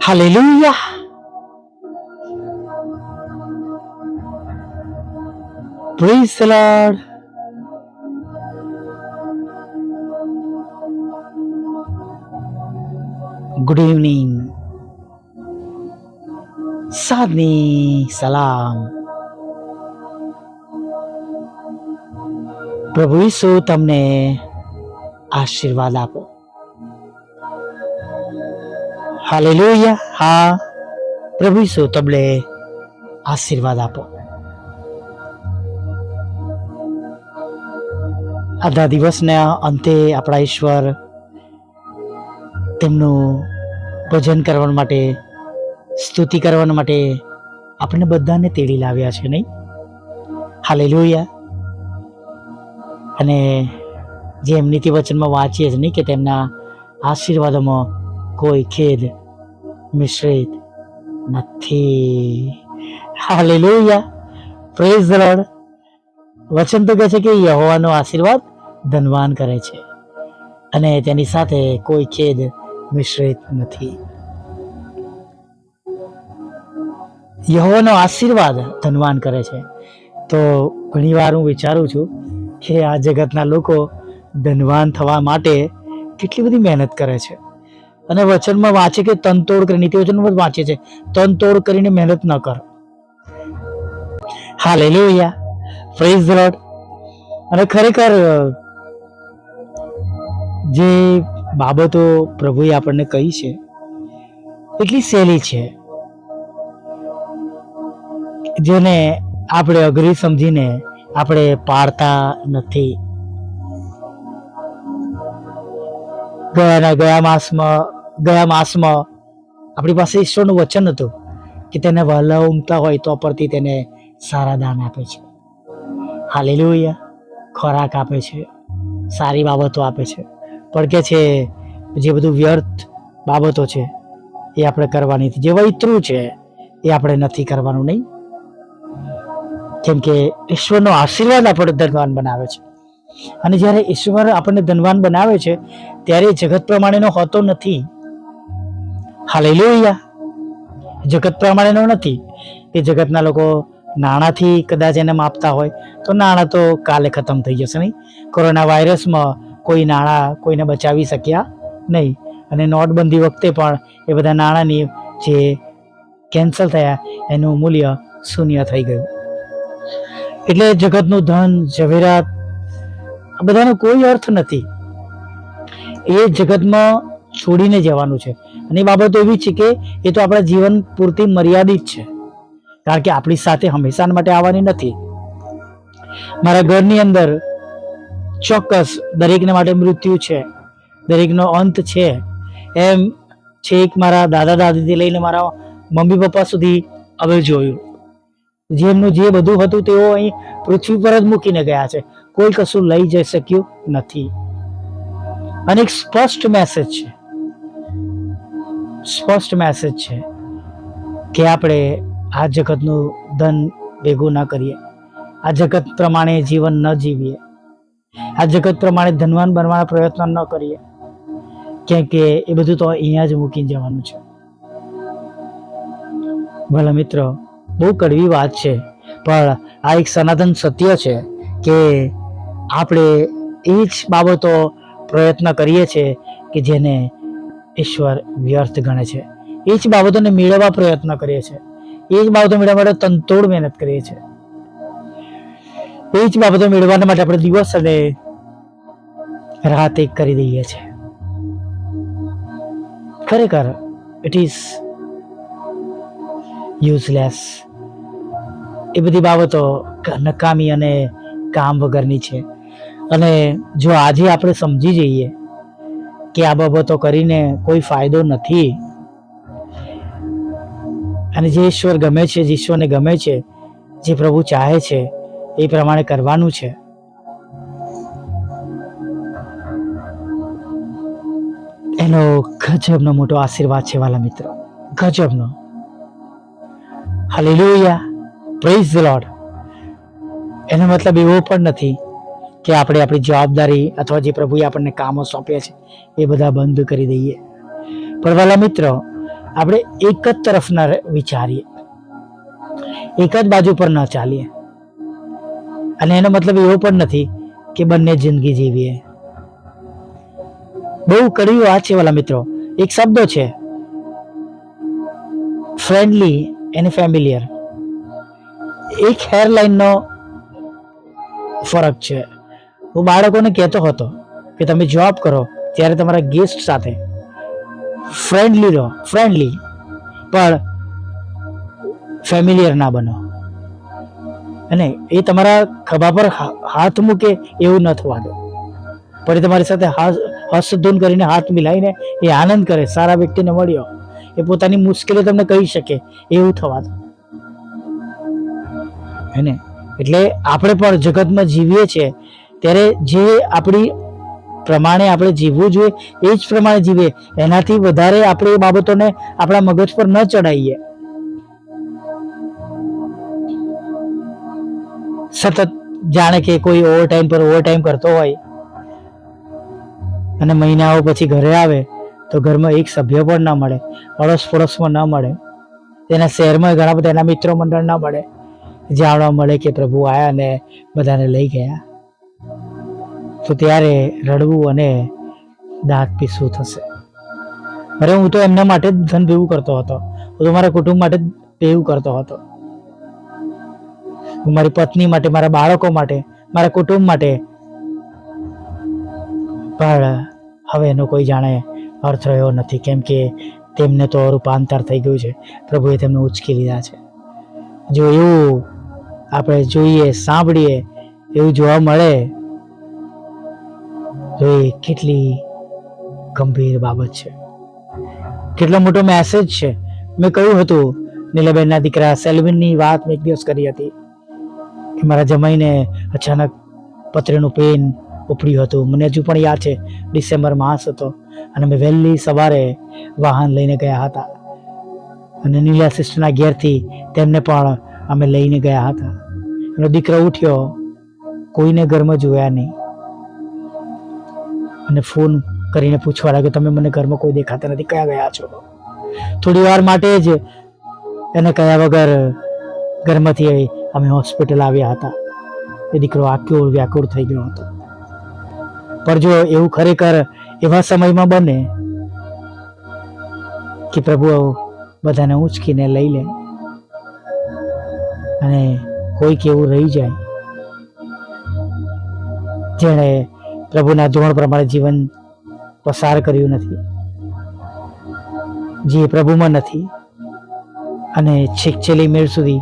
Hallelujah. Praise the Lord. Good evening. સાદની સલામ. પ્રભુ ઈસુ તમને આશીર્વાદ આપો. હાલેલુયા. હા, પ્રભુ ઈસુ તમને આશીર્વાદ આપો. આજના દિવસના અંતે આપણા ઈશ્વર તેમનું ભજન કરવા માટે, સ્તુતિ કરવા માટે આપણે બધાને તેડી લાવ્યા છે, નહીં? હાલેલુયા. અને જેમ નીતિ વચનમાં વાંચીએ જ નહીં કે તેમના આશીર્વાદોમાં કોઈ ખેદ મિશ્રિત નથી. હાલેલુયા. Praise the lord. વચન તો કહે છે કે યહોવાનો આશીર્વાદ ધનવાન કરે છે અને તેની સાથે કોઈ ખેદ મિશ્રિત નથી. યહોવાનો આશીર્વાદ ધનવાન કરે છે. તો ઘણી વાર હું વિચારું છું કે આ જગતના લોકો ધનવાન થવા માટે કેટલી બધી મહેનત કરે છે. અને વચનમાં વાંચે કે તનતોડ કરી, નીતિ વચનમાં વાંચે છે તનતોડ કરીને મહેનત ન કર. હાલેલુયા. Praise the lord. અને ખરેખર જે બાબતો પ્રભુએ આપણને કહી છે એટલી સહેલી છે, જેને આપણે અઘરી સમજીને આપણે પાડતા નથી. ગયા માસમાં આપણી પાસે ઈશ્વરનું વચન હતું કે તેને વહાલા ઉમતા હોય તો પરથી તેને સારા દાન આપે છે. હાલેલુયા. ખોરાક આપે છે, સારી બાબતો આપે છે, પણ કે છે જે બધું વ્યર્થ બાબતો છે એ આપણે કરવાની નથી. જે વૈતરું છે એ આપણે નથી કરવાનું, નહીં? કેમ કે ઈશ્વરનો આશીર્વાદ આપણને ધનવાન બનાવે છે. અને જ્યારે ઈશ્વર આપણને ધનવાન બનાવે છે ત્યારે જગત પ્રમાણેનો હોતો નથી. હાલેલુયા. જગત પ્રમાણેનો નથી. એ જગતના લોકો નાણાંથી કદાચ એને માપતા હોય તો નાણાં તો કાલે ખતમ થઈ જશે, નહીં? કોરોના વાયરસમાં કોઈ નાણાં કોઈને બચાવી શક્યા નહીં. અને નોટબંધી વખતે પણ એ બધા નાણાંની જે કેન્સલ થયા એનું મૂલ્ય શૂન્ય થઈ ગયું. એટલે જગતનું ધન, ઝવેરાત આ બધાનો કોઈ અર્થ નથી. એ જગતમાં છોડીને જવાનું છે. અને એ બાબતો એવી છે કે એ તો આપણા જીવન પૂરતી મર્યાદિત છે, કારણ કે આપણી સાથે હંમેશા માટે આવવાની નથી. મારા ઘરની અંદર ચોક્કસ દરેકને માટે મૃત્યુ છે, દરેકનો અંત છે. એમ છેક મારા દાદા દાદીથી લઈને મારા મમ્મી પપ્પા સુધી હવે જોયું. જેમનું જે બધું હતું તેઓ અહીં પૃથ્વી પર જ મૂકીને ગયા છે. કોઈ કશું લઈ જઈ શક્યું નથી. અને એક સ્પષ્ટ મેસેજ છે કે આપણે આ જગતનું ધન ભેગું ન કરીએ, આ જગત પ્રમાણે જીવન ન જીવીએ, આ જગત પ્રમાણે ધનવાન બનવાના પ્રયત્ન ન કરીએ, કેમ કે એ બધું તો અહીંયા જ મૂકીને જવાનું છે. ભલા મિત્રો, બહુ કડવી વાત છે, પણ આ એક સનાતન સત્ય છે કે આપણે એ જ બાબતો પ્રયત્ન કરીએ છીએ કે જેને ઈશ્વર વ્યર્થ ગણે છે. એ જ બાબતોને મેળવવા પ્રયત્ન કરીએ છીએ. એ જ બાબતો મેળવવા માટે તનતોડ મહેનત કરીએ છીએ. એ જ બાબતો મેળવવા માટે આપણે દિવસ અને રાત એક કરી દઈએ છીએ. ખરેખર ઇટ ઇઝ યુઝલેસ. એ બધી બાબતો નકામી અને કામ વગરની છે. અને જો આજે આપણે સમજી જઈએ કે આ બાબતો કરીને કોઈ ફાયદો નથી, અને જે ઈશ્વર ગમે છે, જે ઈશ્વરને ગમે છે, જે પ્રભુ ચાહે છે એ પ્રમાણે કરવાનું છે, એનો ગજબનો મોટો આશીર્વાદ છે વાલા મિત્રો, ગજબનો. હાલેલુયા. Praise the lord. એનો મતલબ એવો પણ નથી કે આપણે આપણી જવાબદારી અથવા જે પ્રભુએ આપણને કામો સોંપ્યા છે એ બધા બંધ કરી દઈએ. પણ વાલા મિત્રો, આપણે એક જ તરફ ના વિચારીએ, એક જ બાજુ પર ન ચાલીએ. અને એનો મતલબ એવો પણ નથી કે બંને જિંદગી જીવીએ. બહુ કડવી વાત છે વાલા મિત્રો. એક શબ્દ છે ફ્રેન્ડલી અને ફેમિલિયર. એક હેરલાઇન નો ફરક છે. હું બાળકોને કહેતો હતો કે તમે જોબ કરો ત્યારે તમારા ગેસ્ટ સાથે ફ્રેન્ડલી રહો, ફ્રેન્ડલી, પણ ફેમિલિયર ના બનો. અને એ તમારા ખભા પર હાથ મૂકે એવું ન થવા દો, પણ તમારી સાથે હસ્તધૂન કરીને હાથ મિલાઈને એ આનંદ કરે, સારા વ્યક્તિને મળ્યો, એ પોતાની મુશ્કેલી તમને કહી શકે એવું થવા દો. હે, એટલે આપણે પણ જગતમાં જીવીએ છીએ ત્યારે જે આપણી પ્રમાણે આપણે જીવવું જોઈએ એ જ પ્રમાણે જીવીએ. એનાથી વધારે આપણે એ બાબતોને આપણા મગજ પર ન ચડાવીએ. સતત જાણે કે કોઈ ઓવરટાઈમ પર ઓવરટાઈમ કરતો હોય અને મહિનાઓ પછી ઘરે આવે તો ઘરમાં એક સભ્ય પણ ના મળે, અડોશ પડોશમાં ન મળે, તેના શહેરમાં ઘણા બધા એના મિત્રો મંડળ ના મળે, જાણવા મળે કે પ્રભુ આવ્યા અને બધાને લઈ ગયા, તો ત્યારે રડવું અને દાંત પીસવું થશે. અરે હું તો એમના માટે જ ધન ભેગું કરતો હતો, હું તો મારા કુટુંબ માટે જ ભેગું કરતો હતો, હું મારી પત્ની માટે, મારા બાળકો માટે, મારા કુટુંબ માટે. પણ હવે એનો કોઈ જાણે અર્થ રહ્યો નથી, કેમ કે તેમને તો રૂપાંતર થઈ ગયું છે. પ્રભુએ તેમને ઉચકી લીધા છે. જો એવું આપણે જોઈએ, સાંભળીએ, એવું જોવા મળે તો એ કેટલી ગંભીર બાબત છે, કેટલો મોટો મેસેજ છે. મેં કહ્યું હતું નીલાબેનના દીકરા સેલ્વિનની વાત મેં એક દિવસ કરી હતી કે મારા જમાઈને અચાનક પથરીનું પેન ઉપડ્યું હતું. મને હજુ પણ યાદ છે, ડિસેમ્બર માસ હતો અને અમે વહેલી સવારે વાહન લઈને ગયા હતા અને નીલા સિસ્ટરના ઘેરથી તેમને પણ અમે લઈને ગયા હતા. એનો દીકરો ઉઠ્યો, કોઈને ઘરમાં જોયા નહીં અને ફોન કરીને પૂછવા લાગ્યો, તમે મને ઘરમાં કોઈ દેખાતા નથી, કયા ગયા છો? થોડી વાર માટે જ એને કયા વગર ઘરમાંથી અમે હોસ્પિટલ આવ્યા હતા. એ દીકરો આક્યો વ્યાકુળ થઈ ગયો હતો. પણ જો એવું ખરેખર એવા સમયમાં બને કે પ્રભુ બધાને ઉંચકીને લઈ લે અને કોઈક એવું રહી જાય જેણે પ્રભુના ધોરણ પ્રમાણે જીવન પસાર કર્યું નથી, જે પ્રભુમાં નથી અને છેક છેલ્લી મેળ સુધી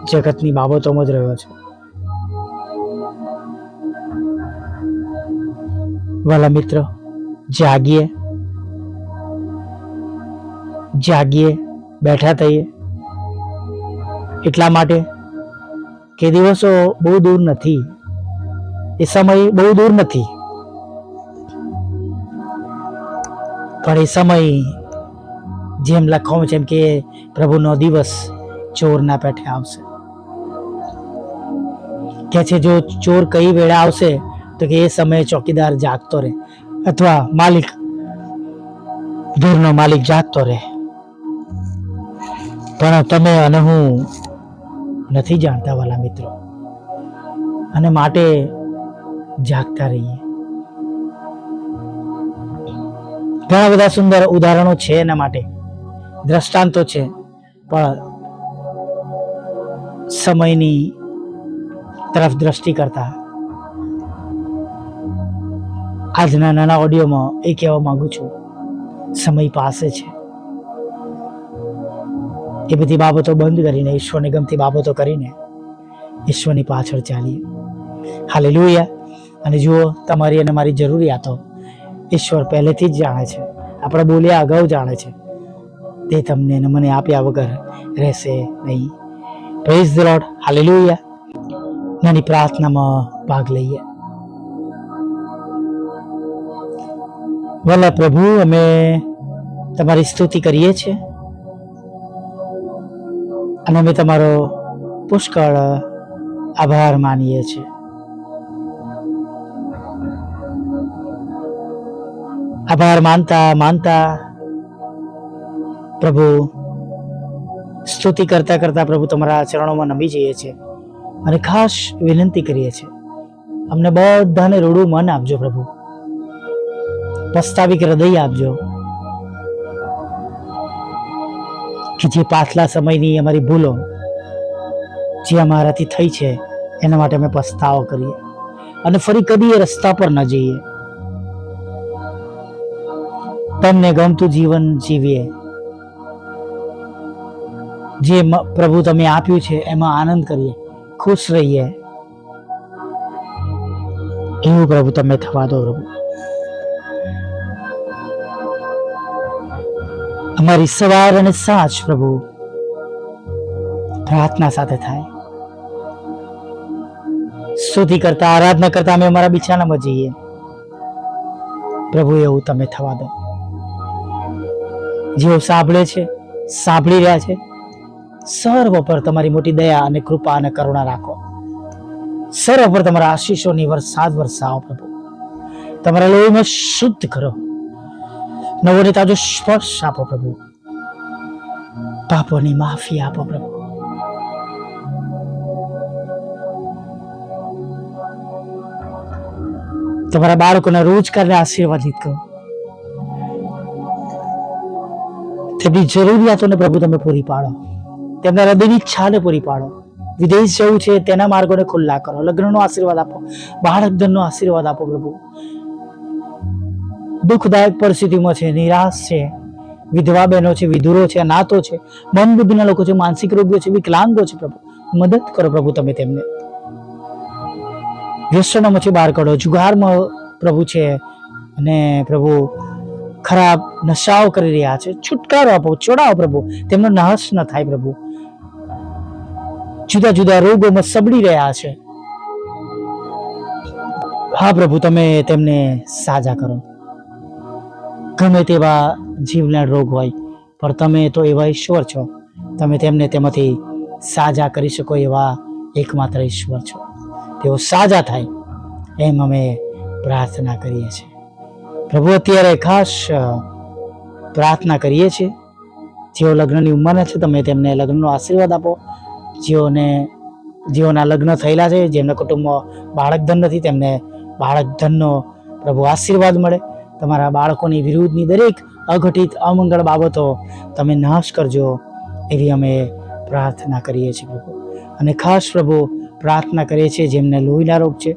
જગતની બાબતોમાં જ રહ્યો છે. વાલા મિત્રો, જાગીએ, જાગીએ, બેઠા થઈએ, એટલા માટે કે દિવસો બહુ દૂર નથી, એ સમય બહુ દૂર નથી, પણ એ સમય જેમ લખવામાં છે એમ કે પ્રભુનો દિવસ ચોરના પેઠે આવશે. કે છે જો ચોર કઈ વેળા આવશે તો કે એ સમયે ચોકીદાર જાગતો રહે અથવા માલિક, ઘરનો માલિક જાગતો રહે. પણ તમે અને હું નથી જાણતા વાલા મિત્રો, અને માટે જાગતા રહીએ. ઘણા બધા સુંદર ઉદાહરણો છે એના માટે, દ્રષ્ટાંતો છે, પણ સમયની તરફ દ્રષ્ટિ કરતા આજના નાના ઓડિયોમાં એ કહેવા માંગુ છું, સમય પાસે છે. એ બધી બાબતો બંધ કરીને, ઈશ્વરને ગમતી બાબતો કરીને ઈશ્વરની પાછળ ચાલીએ. હાલેલુયા. અને જુઓ, તમારી અને મારી જરૂરિયાતો ઈશ્વર પહેલેથી જ જાણે છે, આપણે બોલ્યા અગાઉ જાણે છે. તે તમને અને મને આપ્યા વગર રહેશે નહીં. Praise the lord. હાલેલુયા. નાની પ્રાર્થનામાં ભાગ લઈએ. ભલા પ્રભુ, અમે તમારી સ્તુતિ કરીએ છીએ અને અમે તમારો પુષ્કળ આભાર માનીએ છીએ. આભાર માનતા માનતા પ્રભુ સ્તુતિ કરતા કરતા પ્રભુ તમારા ચરણોમાં નમી જઈએ છીએ અને ખાસ વિનંતી કરીએ છીએ, અમને બધાને રૂડું મન આપજો પ્રભુ, પસ્તાવી હૃદય આપજો, કે જે પાછલા સમયની અમારી ભૂલો જે અમારાથી થઈ છે એના માટે અમે પસ્તાવો કરીએ અને ફરી કદી એ રસ્તા પર ન જઈએ, તમને ગમતું જીવન જીવીએ, જે પ્રભુ તમે આપ્યું છે એમાં આનંદ કરીએ, ખુશ રહીએ, એવું પ્રભુ તમે થવા દો પ્રભુ. અમારી સવાર અને સાંજ પ્રભુ પ્રાર્થના સાથે થાય, સ્તુતિ કરતા આરાધના કરતા અમે અમારા બિછાનામાં જઈએ પ્રભુ, એવું તમે થવા દો. જેઓ સાંભળે છે, સાંભળી રહ્યા છે, સર્વ પર તમારી મોટી દયા અને કૃપા અને કરુણા રાખો, સર્વ પર તમારા આશીષોની વરસાદ વરસાવો પ્રભુ, તમારા લોહીમાં શુદ્ધ કરો, નવો ને તાજો સ્પર્શ આપો પ્રભુ, પાપોની માફી આપો પ્રભુ. તમારા બાળકોના રોજગારને આશીર્વાદિત કરો, તેમની જરૂરિયાતોને પ્રભુ તમે પૂરી પાડો, તેમના હૃદયની ઈચ્છાને પૂરી પાડો, વિદેશ જવું છે તેના માર્ગોને ખુલ્લા કરો, લગ્નનો આશીર્વાદ આપો, બાળક ધનનો આશીર્વાદ આપો પ્રભુ. દુઃખદાયક પરિસ્થિતિમાં છે, નિરાશ છે, વિધવા બહેનો છે, વિધુરો છે, અનાથો છે, મન બુદ્ધિના લોકો છે, માનસિક રોગીઓ છે, વિકલાંગો છે પ્રભુ, મદદ કરો પ્રભુ તમે તેમને. વ્યસનોમાંથી બહાર કાઢો, જુગારમાં પ્રભુ છે અને પ્રભુ ખરાબ નશાઓ કરી રહ્યા છે, છુટકારો આપો, છોડાવો પ્રભુ, તેમનો નાશ ન થાય પ્રભુ. જુદા જુદા રોગોમાં સબળી રહ્યા છે, હા પ્રભુ તમે તેમને સાજા કરો. ગમે તેવા જીવના રોગ હોય પણ તમે તો એવા ઈશ્વર છો, તમે તેમને તેમાંથી સાજા કરી શકો એવા એકમાત્ર ઈશ્વર છો, તેઓ સાજા થાય એમ અમે પ્રાર્થના કરીએ છીએ પ્રભુ. અત્યારે ખાસ પ્રાર્થના કરીએ છીએ જેઓ લગ્નની ઉંમરના છે, તમે તેમને લગ્નનો આશીર્વાદ આપો, જેઓના લગ્ન થયેલા છે, જેમના કુટુંબમાં બાળક ધન નથી તેમને બાળક ધનનો પ્રભુ આશીર્વાદ મળે. તમારા બાળકોની વિરુદ્ધની દરેક અઘટિત અમંગળ બાબતો તમે નાશ કરજો એવી અમે પ્રાર્થના કરીએ છીએ પ્રભુ. અને ખાસ પ્રભુ પ્રાર્થના કરીએ છીએ જેમને લોહીના રોગ છે,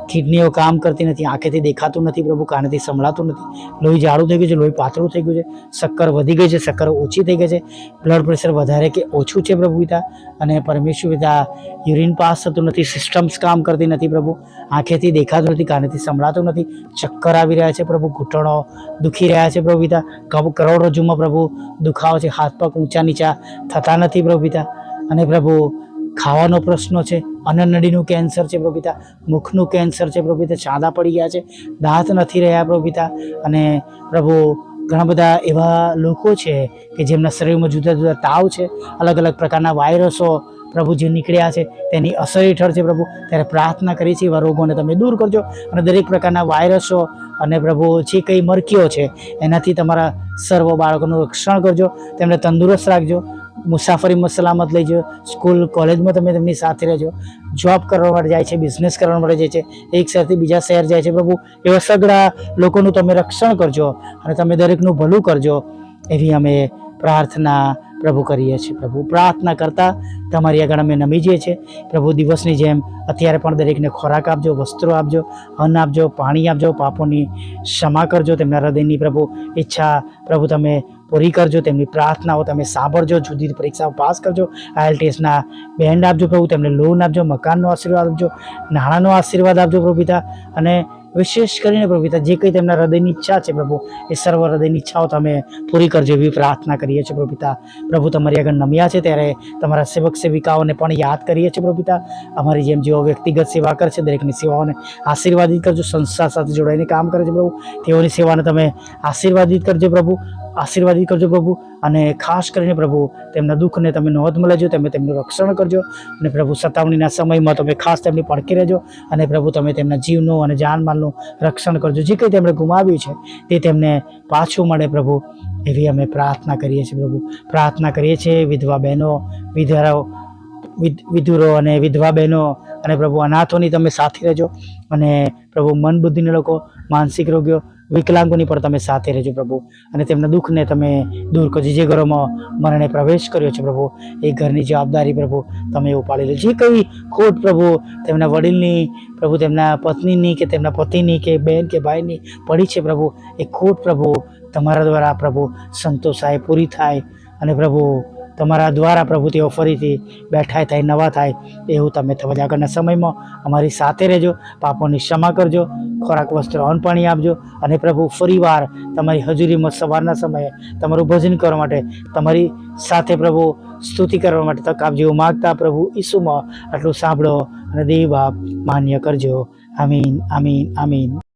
કિડનીઓ કામ કરતી નથી, આંખેથી દેખાતું નથી પ્રભુ, કાનેથી સંભળાતું નથી, લોહી જાડું થઈ ગયું છે, લોહી પાતળું થઈ ગયું છે, શક્કર વધી ગઈ છે, શક્કર ઓછી થઈ ગઈ છે, બ્લડ પ્રેશર વધારે કે ઓછું છે પ્રભુ પિતા, અને પરમેશ્વર પિતા યુરિન પાસ થતું નથી, સિસ્ટમ્સ કામ કરતી નથી પ્રભુ, આંખેથી દેખાતું નથી, કાનેથી સંભળાતું નથી, ચક્કર આવી રહ્યા છે પ્રભુ, ઘૂંટણો દુખી રહ્યા છે પ્રભુ પિતા, કરોડરજ્જુમાં પ્રભુ દુખાવો છે, હાથ પગ ઊંચા નીચા થતા નથી પ્રભુ પિતા, અને પ્રભુ ખાવાનો પ્રશ્ન છે, અન્નનળીનું કેન્સર છે પ્રભુ પિતા, મુખનું કેન્સર છે પ્રભુ પિતા, ચાંદા પડી ગયા છે, દાંત નથી રહ્યા પ્રભુ પિતા, અને પ્રભુ ઘણા બધા એવા લોકો છે કે જેમના શરીરમાં જુદા જુદા તાવ છે, અલગ અલગ પ્રકારના વાયરસો પ્રભુ જે નીકળ્યા છે તેની અસર હેઠળ છે પ્રભુ. ત્યારે પ્રાર્થના કરી છે એવા રોગોને તમે દૂર કરજો, અને દરેક પ્રકારના વાયરસો અને પ્રભુ જે કંઈ મરકીઓ છે એનાથી તમારા સર્વ બાળકોનું રક્ષણ કરજો, તેમને તંદુરસ્ત રાખજો, મુસાફરીમાં સલામત લઈ જાઓ, સ્કૂલ કોલેજમાં તમે તેમની સાથે રહેજો, જોબ કરવા માટે જાય છે, બિઝનેસ કરવા માટે જાય છે, એક શહેરથી બીજા શહેર જાય છે પ્રભુ, એવા સગળા લોકોનું તમે રક્ષણ કરજો અને તમે દરેકનું ભલું કરજો એવી અમે પ્રાર્થના પ્રભુ કરીએ છીએ પ્રભુ. પ્રાર્થના કરતા તમારી આગળ અમે નમી જઈએ છીએ પ્રભુ. દિવસની જેમ અત્યારે પણ દરેકને ખોરાક આપજો, વસ્ત્રો આપજો, અન્ન આપજો, પાણી આપજો, પાપોની ક્ષમા કરજો, તેમના હૃદયની પ્રભુ ઈચ્છા પ્રભુ તમે પૂરી કરજો, તેમની પ્રાર્થનાઓ તમે સાંભળજો, જુદી પરીક્ષાઓ પાસ કરજો, IELTSના બેન્ડ આપજો પ્રભુ, તેમને લોન આપજો, મકાનનો આશીર્વાદ આપજો, નાણાંનો આશીર્વાદ આપજો પ્રભુ પિતા, અને વિશેષ કરીને પ્રભુ પિતા જે કંઈ તેમના હૃદયની ઈચ્છા છે પ્રભુ એ સર્વ હૃદયની ઈચ્છાઓ તમે પૂરી કરજો એવી પ્રાર્થના કરીએ છીએ પ્રભુ પિતા. પ્રભુ તમારી આગળ નમ્યા છે ત્યારે તમારા સેવક સેવિકાઓને પણ યાદ કરીએ છીએ પ્રભુ પિતા. અમારી જેમ જેઓ વ્યક્તિગત સેવા કરે છે દરેકની સેવાઓને આશીર્વાદિત કરજો, સંસ્થા સાથે જોડાઈને કામ કરે છે પ્રભુ તેઓની સેવાને તમે આશીર્વાદિત કરજો પ્રભુ, આશીર્વાદિત કરજો પ્રભુ. અને ખાસ કરીને પ્રભુ તેમના દુઃખને તમે નોંધમાં લેજો, તમે તેમનું રક્ષણ કરજો, અને પ્રભુ સતાવણીના સમયમાં તમે ખાસ તેમની પડખે રહેજો, અને પ્રભુ તમે તેમના જીવનું અને જાનમાલનું રક્ષણ કરજો. જે કંઈ તેમણે ગુમાવ્યું છે તે તેમને પાછું મળે પ્રભુ એવી અમે પ્રાર્થના કરીએ છીએ પ્રભુ. પ્રાર્થના કરીએ છીએ વિધવા બહેનો, વિધવાઓ, વિધુરો અને વિધવા બહેનો અને પ્રભુ અનાથોની તમે સાથે રહેજો. અને પ્રભુ મન બુદ્ધિના લોકો, માનસિક રોગીઓ, વિકલાંગોની પણ તમે સાથે રહેજો પ્રભુ. અને તેમના દુઃખને તમે દૂર કરજો. જે ઘરોમાં મરણે પ્રવેશ કર્યો છે પ્રભુ, એ ઘરની જવાબદારી પ્રભુ તમે ઉપાડી લો. જે કઈ ખોટ પ્રભુ તેમના વડીલની, પ્રભુ તેમના પત્નીની કે તેમના પતિની કે બહેન કે ભાઈની પડી છે પ્રભુ, એ ખોટ પ્રભુ તમારા દ્વારા પ્રભુ સંતોષાય, પૂરી થાય. અને પ્રભુ તમારા દ્વારા પ્રભુ તેઓ ફરીથી બેઠા થાય, નવા થાય, એવું તમે થવા. આગળના સમયમાં અમારી સાથે રહેજો, પાપોની ક્ષમા કરજો, ખોરાક, વસ્ત્ર, અન્ન પાણી આપજો. અને પ્રભુ ફરીવાર તમારી હજુરીમાં સવારના સમયે તમારું ભજન કરવા માટે, તમારી સાથે પ્રભુ સ્તુતિ કરવા માટે તક આપજો. માગતા પ્રભુ ઈસુમાં આટલું સાંભળો અને દેવ બાપ માન્ય કરજો. આમીન, આમીન, આમીન.